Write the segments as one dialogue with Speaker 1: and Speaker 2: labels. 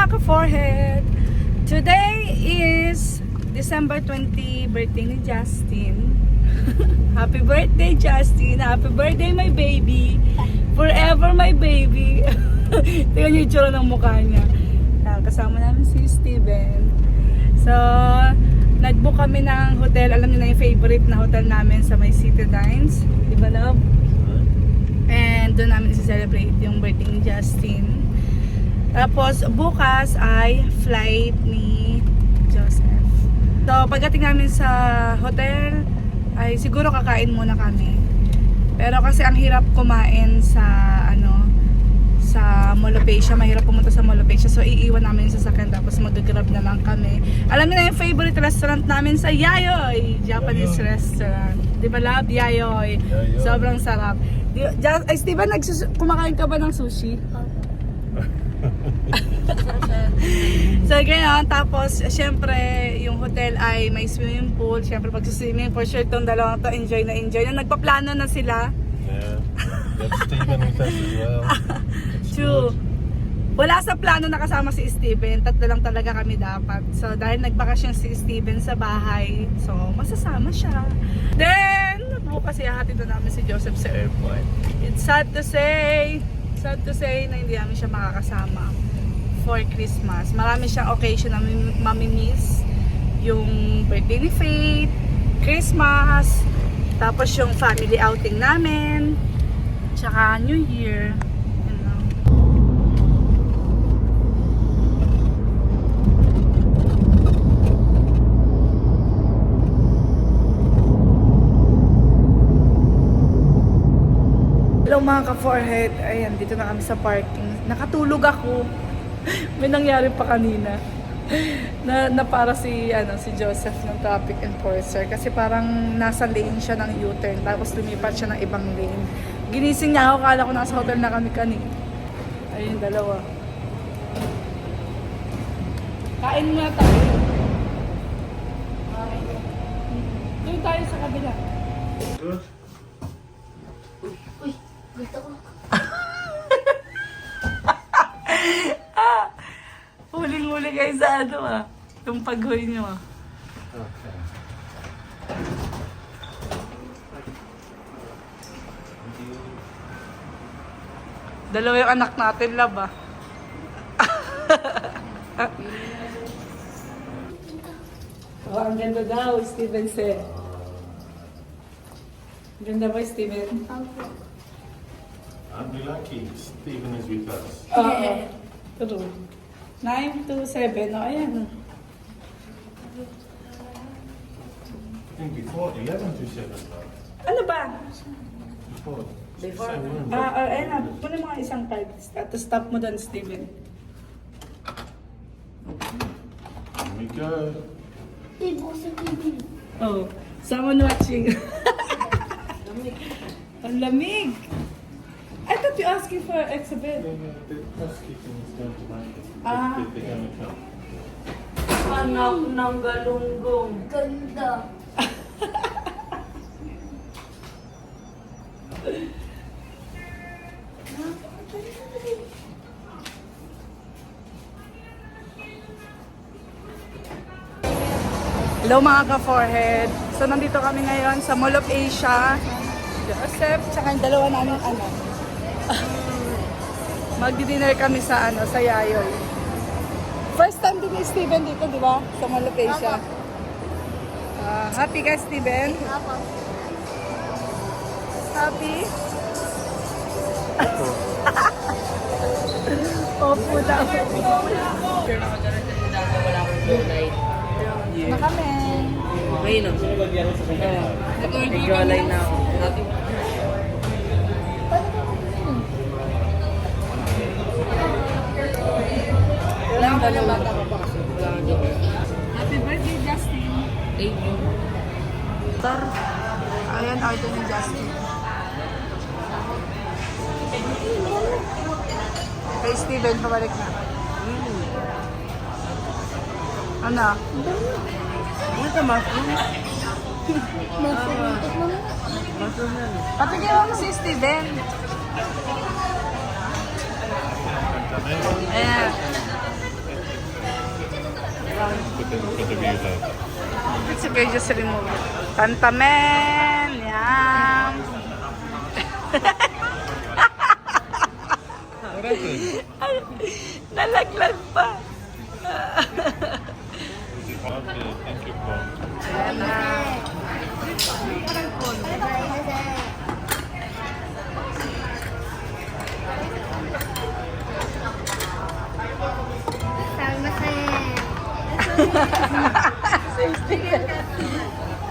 Speaker 1: mga ka-forehead! Today is December 20, birthday ni Justin. Happy birthday, Justin! Happy birthday, my baby! Forever, my baby! Tingnan niyo yung tsura ng mukha niya. Kasama namin si Steven. So, nag-book kami ng hotel. Alam niyo na yung favorite na hotel namin sa may Citadines. Di ba, love? And doon namin i-celebrate yung birthday ni Justin. Tapos, bukas ay flight ni Joseph. So, pagdating namin sa hotel, ay siguro kakain muna kami. Pero kasi ang hirap kumain sa, sa Molopecia. Mahirap pumunta sa Molopecia. So, iiwan namin yung sasakyan. Tapos, mag-grab na lang kami. Alam niyo na yung favorite restaurant namin sa Yayoy. Japanese restaurant. Di ba, love? Yayoy. Sobrang sarap. Ay, Steven, kumakain ka ba ng sushi? So ganyan, tapos syempre yung hotel ay may swimming pool. Syempre pag swimming for sure tong dalawang to enjoy na enjoy. Nagpaplano na sila.
Speaker 2: Yeah, that's Steven with us as well.
Speaker 1: True. Wala sa plano na kasama si Steven. Tatlo lang talaga kami dapat. So dahil nagbakasyon si Steven sa bahay, so masasama siya. Then bukas ihahatid na namin si Joseph sa airport. It's sad to say na hindi namin siya makakasama for Christmas. Marami siyang occasion na mamimiss. Yung birthday ni Faith, Christmas, tapos yung family outing namin, tsaka New Year. Hello mga ka-forehead. Ayan, dito na kami sa parking. Nakatulog ako. May nangyari pa kanina. Na para si Joseph ng traffic enforcer. Kasi parang nasa lane siya ng U-turn. Tapos lumipat siya ng ibang lane. Ginising niya ako. Kala ko nasa hotel na kami kanina. Ayun, dalawa. Kain muna tayo. Doon tayo sa kabila.
Speaker 2: Good.
Speaker 3: Gusto ko.
Speaker 1: Huling-huli kayo sa yung pag-huy nyo
Speaker 2: Okay.
Speaker 1: Dalawa yung anak natin, love Oh, ang ganda daw, Steven said. Ganda ba, Steven?
Speaker 2: I'd be lucky. Steven is with us.
Speaker 1: Oo. True. 9 to 7. O, ayan.
Speaker 2: I think before 11 to 7.
Speaker 1: Ano ba?
Speaker 2: Before.
Speaker 1: Before?
Speaker 2: Same room.
Speaker 1: Ayan na. Kunin mo nga isang card. Tapos stop mo doon, Steven.
Speaker 2: Here we go.
Speaker 3: Bukas ang TV.
Speaker 1: Oh, someone watching. Ang lamig. I thought you asking for exhibit.
Speaker 2: The housekeeping is going to mind it.
Speaker 1: Ah.
Speaker 2: They're going to come.
Speaker 1: Anak ng galunggong.
Speaker 3: Ganda.
Speaker 1: Hello mga ka-forehead. So nandito kami ngayon sa Mall of Asia. Joseph, tsaka yung dalawa namin magdi-dinner kami sa sa Yayoy. First time din ni Steven dito, di ba? Sa Mall of Asia. Happy ka, Steven?
Speaker 3: Ako.
Speaker 1: Happy? Opo daw. Na kami.
Speaker 4: Ngayon no? Nag-online na ako.
Speaker 1: Walang dalawa. Happy birthday, Justin.
Speaker 4: Thank you.
Speaker 1: Tar. Ayan, order ni Justin. Kay Steven, pabalik na. Ano?
Speaker 4: Ano ka, mushroom?
Speaker 3: Masarap naman.
Speaker 4: Mushroom yan.
Speaker 1: Patigyan mo si Steven. Ayan.
Speaker 2: for the view though.
Speaker 1: It's okay, just remove it. Tantamen! Yum!
Speaker 2: What happened?
Speaker 1: Nalaglag pa.
Speaker 2: Okay, thank you for.
Speaker 1: Ayan na.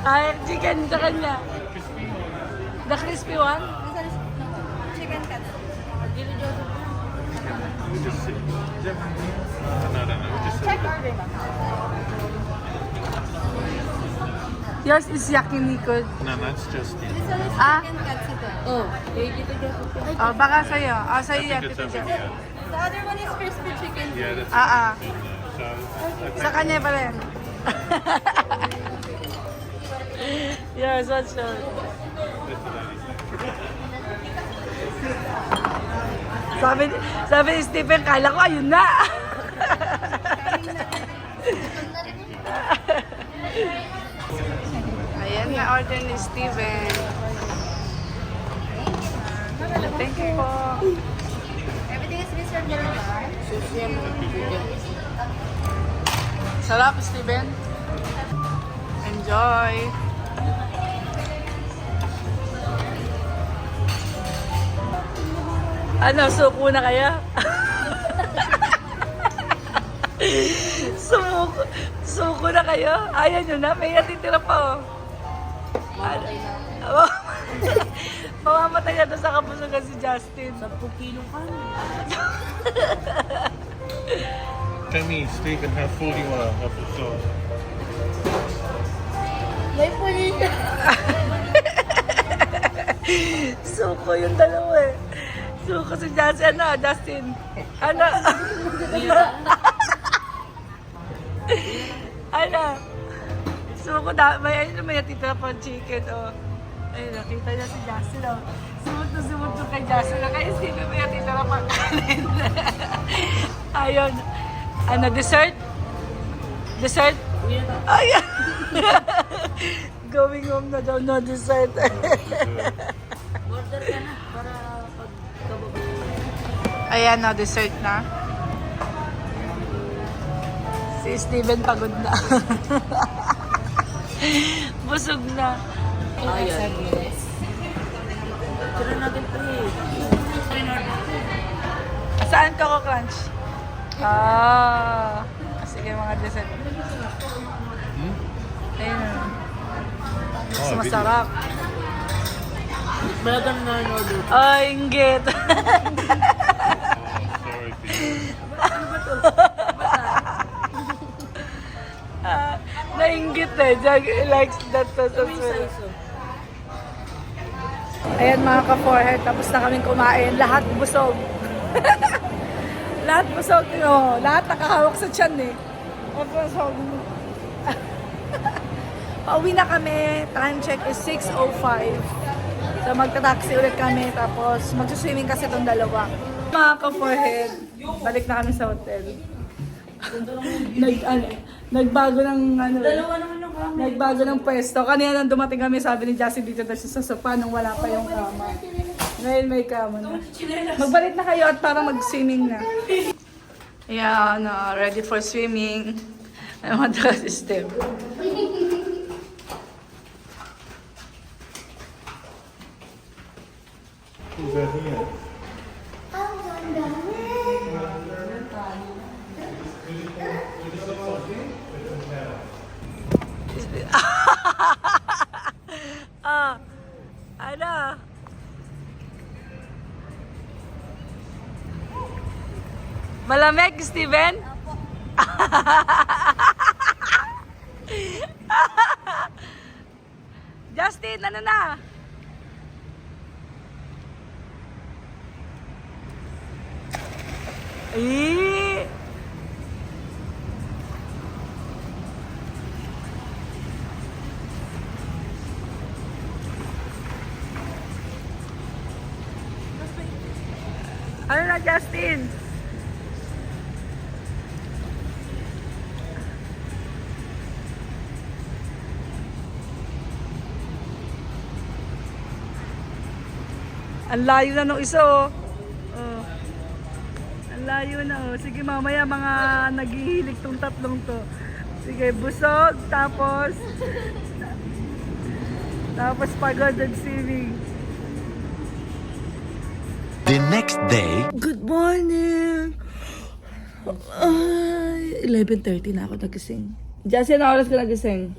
Speaker 1: Ay, chicken sa kanya. The crispy one?
Speaker 2: We just sit. No. We just sit.
Speaker 1: Yours is yakiniku.
Speaker 2: No, that's just it.
Speaker 1: Ah?
Speaker 4: Oh, baby to Joseph.
Speaker 1: Oh, baka sa'yo. Ah, sa'yo
Speaker 2: I
Speaker 1: yan.
Speaker 2: think it's
Speaker 1: Tito
Speaker 2: over
Speaker 1: Jo.
Speaker 2: here.
Speaker 3: The other one is crispy chicken.
Speaker 2: Yeah, that's
Speaker 1: Ah, ah.
Speaker 2: So,
Speaker 1: Sa kanya pa rin. Yes, what's your... Sabi ni Stephen, kala ko ayun na. Ayan na order ni Steven. Thank you po.
Speaker 3: Everything is Mr. Bernard.
Speaker 4: Sushi mo.
Speaker 1: Sarap, Steven. Enjoy. Ano, suko na kaya? Suko na kayo? Ayan nyo na, may natitira pa oh. Mamamatay na to sa kapusugan si Justin.
Speaker 4: 10 kilong kanin.
Speaker 2: tell me, Stephen, how full you are of the sauce.
Speaker 3: May pulita.
Speaker 1: Suko yung dalawa eh. Suko si Justin. Ano, Justin? Ano? Ano? Suko na. May natitira pang chicken oh. Ayun, nakita niya si Justin oh. Sumot na kay Justin. Kaya Steven may natitira pang kanin. Ayun. Ano, dessert? Dessert? Ayan. Going home na daw, no dessert.
Speaker 4: Order ka na para pag kababo.
Speaker 1: Ayan na, dessert na. Si Steven pagod na. Busog na.
Speaker 4: Ayan. Tira natin 3.
Speaker 1: Saan ka ko crunch? Ah. Sige, mga dessert. Ayun. Mas
Speaker 2: Oh,
Speaker 1: masarap.
Speaker 4: Malagan na in order.
Speaker 1: Ay, inggit.
Speaker 2: Oh, sorry, Stephen.
Speaker 1: Nainggit eh. Jag likes that sauce as well. Ayan mga ka-forehead, tapos na kaming kumain. Lahat busog. Lahat busog. No, lahat nakahawak sa tiyan eh. Busog. Pauwi na kami. Time check is 6:05. So magta-taxi ulit kami. Tapos magsuswimming kasi itong dalawa. Mga ka-forehead, balik na kami sa hotel. Nagbago ng ano.
Speaker 4: Dalawa naman yung kami.
Speaker 1: Nagbago ng pwesto. Kanina nang dumating kami, sabi ni Jassy dito daw siya sa sofa nung wala pa yung kama. Ngayon may kama na. Magbalik na kayo at para mag-swimming na. Yeah, no, ready for swimming. Ano mga daw si Steph?
Speaker 2: Who's that here?
Speaker 1: Ah, ano? Malamig, Steven? Justin, ano na? Eh. Ano na, Justin? Ang layo na nung isa, oh. Oh. Ang layo na, oh. Sige, mamaya mga naghihilig tong tatlong to. Sige, busog, tapos pagod at swimming.
Speaker 5: The next day.
Speaker 1: Good morning! Ay, 11:30 na ako nagising. Jessie, na oras ka nagising?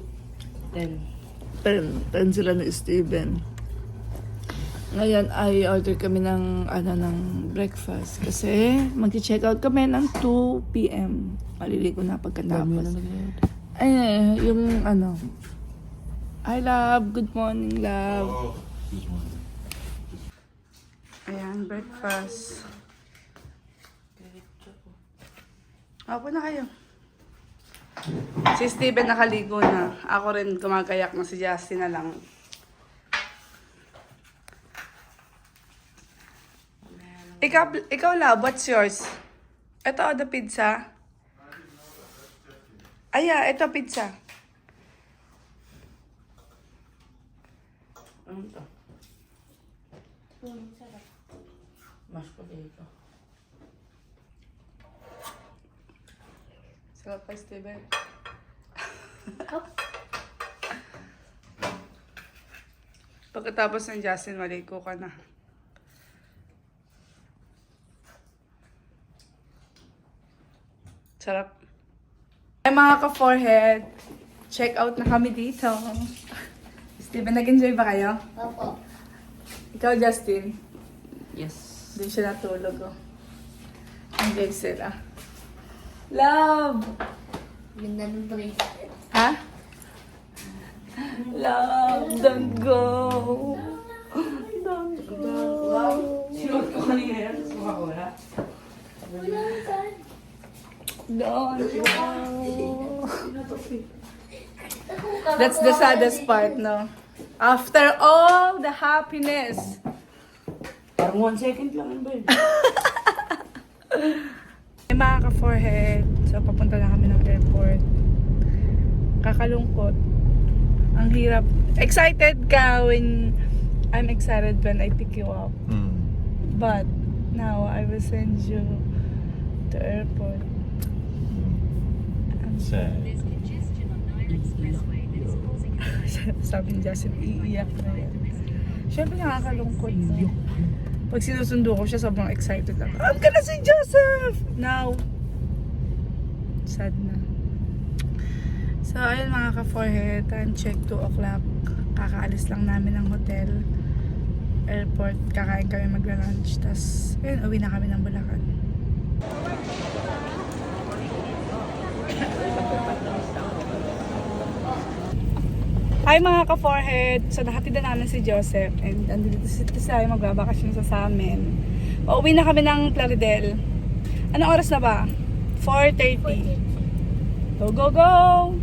Speaker 1: 10 sila ni Steven. Ngayon ay order kami ng breakfast kasi mag-check out kami ng 2 p.m. Maliligo na pagkatapos. Ay, yung Hi, love. Good morning, love. Ayan, breakfast. Apo na kayo. Si Steven nakaligo na. Ako rin gumagayak na, si Justin na lang. Ikaw love, what's yours? Ito, the pizza. Aya, ito pizza. Ano to? Mashed potato. Sarap pa, Steven. Pagkatapos ng Justin, maligo ka na. Sarap. Ay mga ka-forehead, check out na kami dito. Steven, nag-enjoy ba kayo?
Speaker 3: Opo.
Speaker 1: Ikaw, Justin?
Speaker 4: Yes.
Speaker 1: Doon siya natulog, oh. Enjoy sila. Love!
Speaker 3: Ganda ng bracelet.
Speaker 1: Ha? Love, don't go. Don't go.
Speaker 4: Sinuot ko kanina yan. Sumakura.
Speaker 3: Wala saan.
Speaker 1: Don't go. That's the saddest part, no? After all the happiness.
Speaker 4: Parang 1 second lang ang bird.
Speaker 1: May mga ka-forehead. So, papunta na kami ng airport. Kakalungkot. Ang hirap. Excited ka when... I'm excited when I pick you up. But, now, I will send you to airport.
Speaker 2: Sad.
Speaker 1: Sabi ni Justin, iiyak na yan. Siyempre nakakalungkot. No? Pag sinusundo ko siya, sobrang excited ako. I'm gonna see Joseph! Now, sad na. So, ayun mga ka-forehead, time check 2 o'clock. Kakaalis lang namin ng hotel. Airport, kakain kami magla-lunch. Tapos, ayun, uwi na kami ng Bulacan. Hi mga ka-forehead! So nahatid na namin si Joseph and andito tayo magbabakasyon sa amin. Uuwi na kami ng Plaridel. Anong oras na ba? 4:30. Go, go, go!